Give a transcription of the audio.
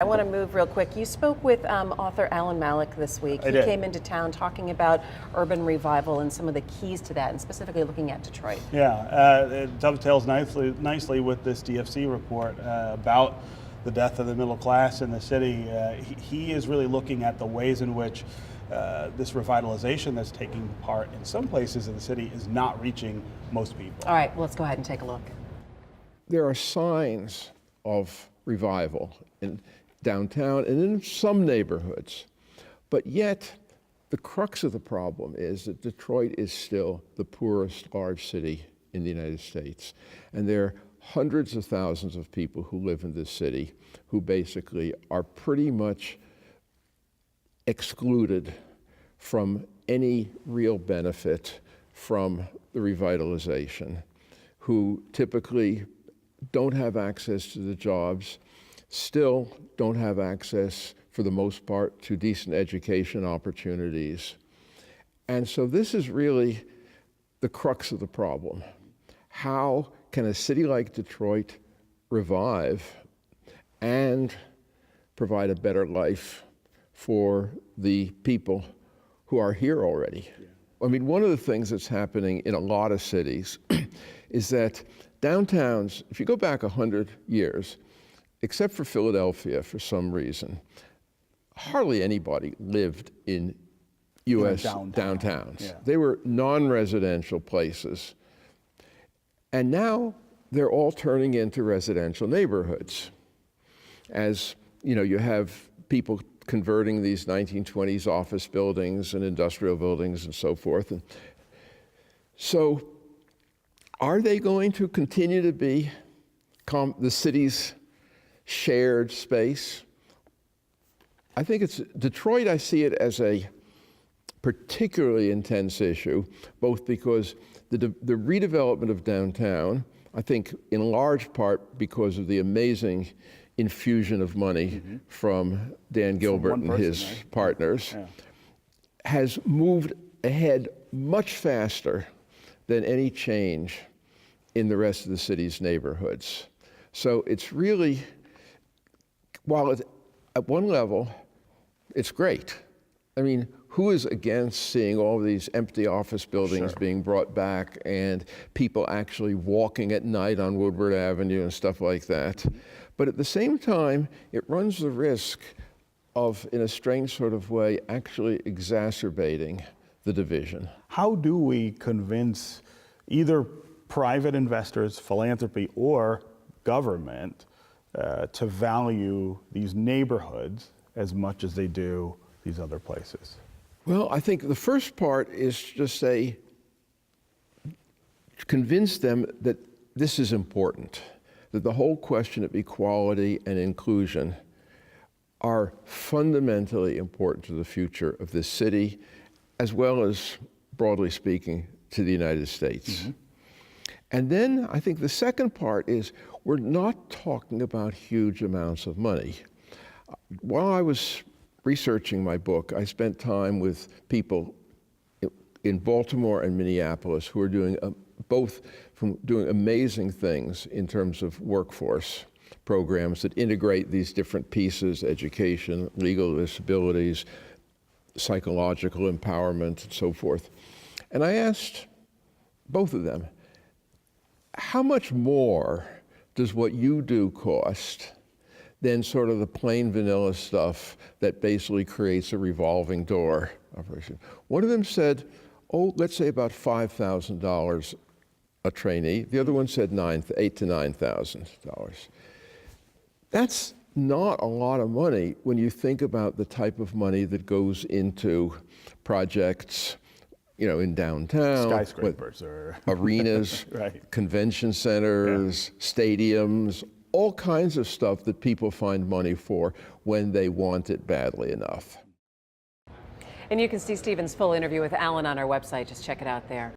I want to move real quick. You spoke with author Alan Mallach this week. He came into town talking about urban revival and some of the keys to that, and specifically looking at Detroit. Yeah, it dovetails nicely with this DFC report about the death of the middle class in the city. He is really looking at the ways in which this revitalization that's taking part in some places of the city is not reaching most people. All right, well, let's go ahead and take a look. There are signs of revival in downtown and in some neighborhoods, but yet the crux of the problem is that Detroit is still the poorest large city in the United States, and there are hundreds of thousands of people who live in this city who basically are pretty much excluded from any real benefit from the revitalization, who typically don't have access to the jobs, still don't have access, for the most part, to decent education opportunities. And so this is really the crux of the problem. How can a city like Detroit revive and provide a better life for the people who are here already? I mean, one of the things that's happening in a lot of cities is that downtowns, if you go back 100 years, except for Philadelphia for some reason, hardly anybody lived in U.S. downtowns. Yeah. They were non-residential places. And now they're all turning into residential neighborhoods. As you know, you have people converting these 1920s office buildings and industrial buildings and so forth. And so are they going to continue to be the city's shared space? I think it's Detroit. I see it as a particularly intense issue, both because the redevelopment of downtown, I think in large part because of the amazing infusion of money from Dan Gilbert and his partners, has moved ahead much faster than any change in the rest of the city's neighborhoods. So it's really, while at one level, it's great. I mean, who is against seeing all of these empty office buildings being brought back and people actually walking at night on Woodward Avenue and stuff like that? But at the same time, it runs the risk of, in a strange sort of way, actually exacerbating the division. How do we convince either private investors, philanthropy, or government to value these neighborhoods as much as they do these other places? Well, I think the first part is just convince them that this is important, that the whole question of equality and inclusion are fundamentally important to the future of this city, as well as, broadly speaking, to the United States. And then I think the second part is we're not talking about huge amounts of money. While I was researching my book, I spent time with people in Baltimore and Minneapolis who are doing doing amazing things in terms of workforce programs that integrate these different pieces: education, legal disabilities, psychological empowerment, and so forth. And I asked both of them, how much more does what you do cost than sort of the plain vanilla stuff that basically creates a revolving door operation? One of them said, oh, let's say about $5,000 a trainee. The other one said $8,000 to $9,000. That's not a lot of money when you think about the type of money that goes into projects, you know, in downtown, skyscrapers or arenas, convention centers, stadiums, all kinds of stuff that people find money for when they want it badly enough. And you can see Stephen's full interview with Alan on our website. Just check it out there.